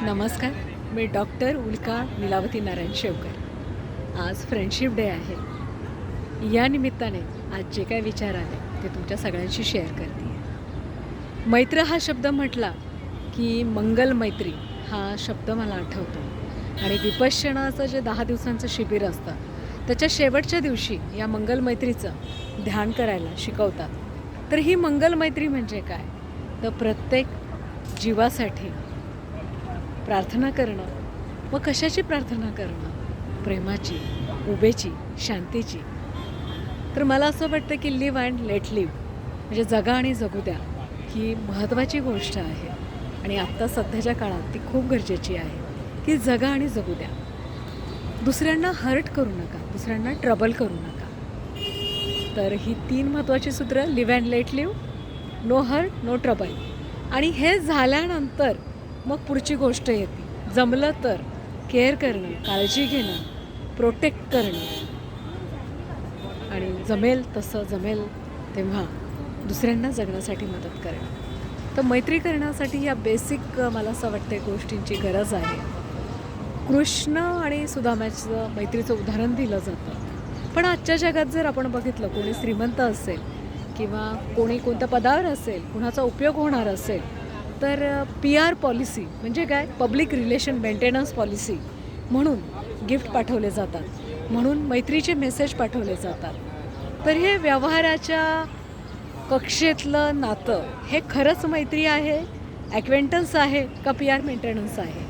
नमस्कार. मी डॉक्टर उल्का नीलावती नारायण शेवकर. आज friendship day आहे. या निमित्ताने आज जे काही विचार आले ते तुमच्या सगळ्यांशी शेअर करते आहे. मैत्र हा शब्द म्हटला की मंगल मैत्री हा शब्द मला आठवतो. आणि विपश्यनाचं जे 10 दिवसांचं शिबिर असतं त्याच्या शेवटच्या दिवशी या मंगल मैत्रीचं ध्यान करायला शिकवतात. तर ही मंगल मैत्री म्हणजे काय? तर प्रत्येक जीवासाठी प्रार्थना करणं. मग कशाची प्रार्थना करणं? प्रेमाची, उभेची, शांतीची. तर मला असं वाटतं की लिव्ह अँड लेट लिव्ह म्हणजे जगा आणि जगू द्या ही महत्त्वाची गोष्ट आहे. आणि आत्ता सध्याच्या काळात ती खूप गरजेची आहे की जगा आणि जगू द्या. दुसऱ्यांना हर्ट करू नका, दुसऱ्यांना ट्रबल करू नका. तर ही 3 महत्त्वाची सूत्रं live and let live, no hurt, no trouble. आणि हे झाल्यानंतर मग पुढची गोष्ट येते. जमलं तर केअर करणं, काळजी घेणं, प्रोटेक्ट करणं आणि जमेल तेव्हा दुसऱ्यांना जगण्यासाठी मदत करणं. तर मैत्री करण्यासाठी या बेसिक मला असं वाटते गोष्टींची गरज आहे. कृष्ण आणि सुदामाचं मैत्रीचं उदाहरण दिलं जातं. पण आजच्या जगात जर आपण बघितलं कोणी श्रीमंत असेल किंवा कोणी कोणत्या पदावर असेल, कुणाचा उपयोग होणार असेल तर PR पॉलिसी म्हणजे काय? पब्लिक रिलेशन मेंटेनन्स पॉलिसी म्हणून गिफ्ट पाठवले जातात, म्हणून मैत्रीचे मेसेज पाठवले जातात. तर हे व्यवहाराच्या कक्षेतलं नातं हे खरंच मैत्री आहे, ॲक्वेंटन्स आहे का PR मेंटेनन्स आहे?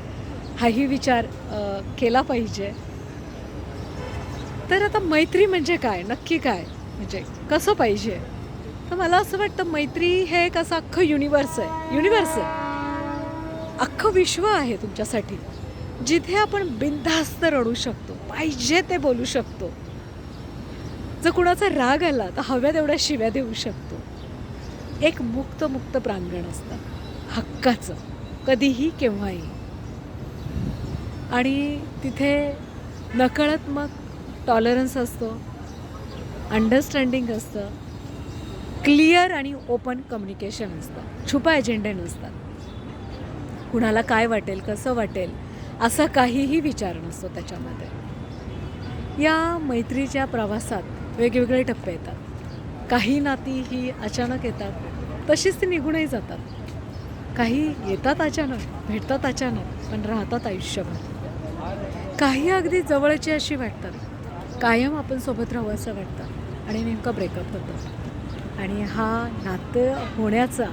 हाही विचार केला पाहिजे. तर आता मैत्री म्हणजे काय? नक्की काय? म्हणजे कसं पाहिजे? तर मला असं वाटतं मैत्री हे एक असं अख्खं युनिवर्स आहे. अख्खं विश्व आहे तुमच्यासाठी, जिथे आपण बिनधास्त रडू शकतो, पाहिजे ते बोलू शकतो. जर कुणाचा राग आला तर हव्या तेवढ्या शिव्या देऊ शकतो. एक मुक्त प्रांगण असतं हक्काचं, कधीही केव्हाही. आणि तिथे नकळत मग टॉलरन्स असतो, अंडरस्टँडिंग असतं, क्लिअर आणि ओपन कम्युनिकेशन असतं, छुपा एजेंडे नसतात. कुणाला काय वाटेल, कसं वाटेल असा काहीही विचार नसतो त्याच्यामध्ये. या मैत्रीच्या प्रवासात वेगवेगळे टप्पे येतात. काही नाती ही अचानक येतात, तशीच ती निघूनही जातात. काही येतात अचानक, भेटतात अचानक, पण राहतात आयुष्यभर. काही अगदी जवळची अशी वाटतात, कायम आपण सोबत राहावं असं वाटतं आणि नेमकं ब्रेकअप होतं. आणि हा नातं होण्याचा,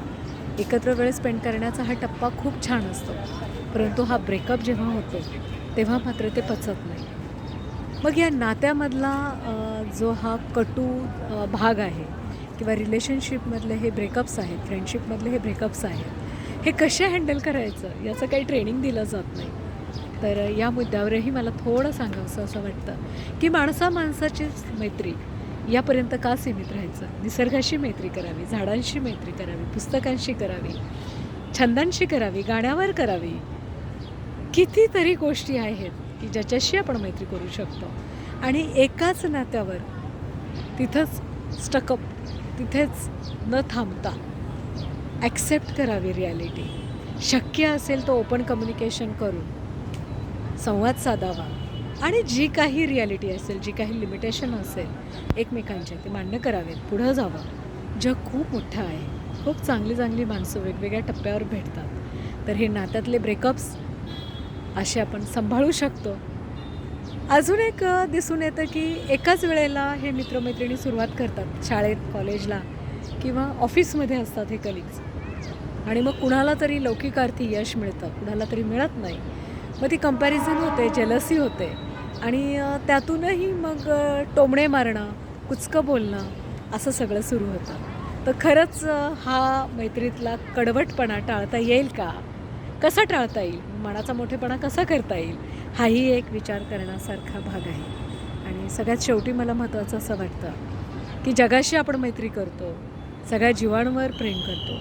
एकत्र वेळ स्पेंड करण्याचा हा टप्पा खूप छान असतो. परंतु हा ब्रेकअप जेव्हा होतो तेव्हा मात्र ते पचत नाही. मग या नात्यामधला जो हा कटू भाग आहे किंवा रिलेशनशिपमधले हे ब्रेकअप्स आहेत, फ्रेंडशिपमधले हे ब्रेकअप्स आहेत, हे कसे हँडल करायचं याचं काही ट्रेनिंग दिलं जात नाही. तर या मुद्द्यावरही मला थोडं सांगावंसं असं वाटतं की माणसाचीच मैत्री यापर्यंत का सीमित राहायचं? निसर्गाशी मैत्री करावी, झाडांशी मैत्री करावी, पुस्तकांशी करावी, छंदांशी करावी, गाण्यावर करावी. कितीतरी गोष्टी आहेत की ज्याच्याशी आपण मैत्री करू शकतो. आणि एकाच नात्यावर तिथंच स्टकअप, तिथेच न थांबता ॲक्सेप्ट करावी रिॲलिटी. शक्य असेल तो ओपन कम्युनिकेशन करून संवाद साधावा आणि जी काही रिॲलिटी असेल, जी काही लिमिटेशन असेल एकमेकांचे ते मान्य करावेत, पुढं जावं. जग खूप मोठं आहे, खूप चांगली माणसं वेगवेगळ्या टप्प्यावर भेटतात. तर हे नात्यातले ब्रेकअप्स असे आपण सांभाळू शकतो. अजून एक दिसून येतं की एकाच वेळेला हे मित्रमैत्रिणी सुरुवात करतात शाळेत, कॉलेजला किंवा ऑफिसमध्ये असतात हे कलिग्स. आणि मग कुणाला तरी लौकिकार्थी यश मिळतं, कुणाला तरी मिळत नाही. मग ती कंपॅरिझन होते, जेलसी होते आणि त्यातूनही मग टोमणे मारणं, कुचकं बोलणं असं सगळं सुरू होतं. तर खरंच हा मैत्रीतला कडवटपणा टाळता येईल का? कसा टाळता येईल? मनाचा मोठेपणा कसा करता येईल? हाही एक विचार करण्यासारखा भाग आहे. आणि सगळ्यात शेवटी मला महत्त्वाचं असं वाटतं की जगाशी आपण मैत्री करतो, सगळ्या जीवांवर प्रेम करतो,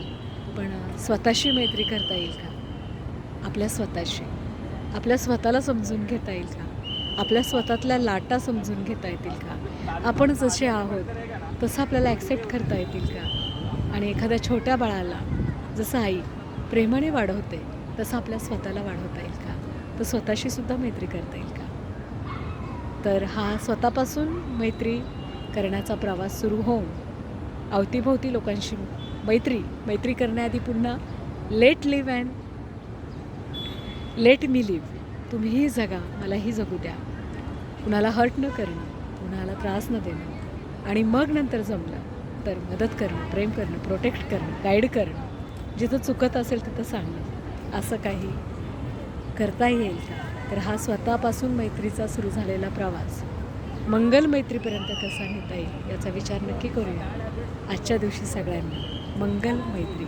पण स्वतःशी मैत्री करता येईल का? आपल्या स्वतःशी, आपल्या स्वतःला समजून घेता येईल का? आपल्या स्वतःतल्या लाटा समजून घेता येतील का? आपण जसे आहोत तसं आपल्याला ॲक्सेप्ट करता येतील का? आणि एखाद्या छोट्या बाळाला जसं आई प्रेमाने वाढवते तसं आपल्या स्वतःला वाढवता येईल का? तर स्वतःशी सुद्धा मैत्री करता येईल का? तर हा स्वतःपासून मैत्री करण्याचा प्रवास सुरू होऊन अवतीभोवती लोकांशी मैत्री करण्याआधी पुन्हा let live and let me live. तुम्हीही जगा, मलाही जगू द्या. कुणाला हर्ट न करणं, कुणाला त्रास न देणं आणि मग नंतर जमलं तर मदत करणं, प्रेम करणं, प्रोटेक्ट करणं, गाईड करणं, जिथं चुकत असेल तिथं सांगणं, असं काही करता येईल का? तर हा स्वतःपासून मैत्रीचा सुरू झालेला प्रवास मंगल मैत्रीपर्यंत कसा नेता येईल याचा विचार नक्की करूया. आजच्या दिवशी सगळ्यांना मंगल मैत्री.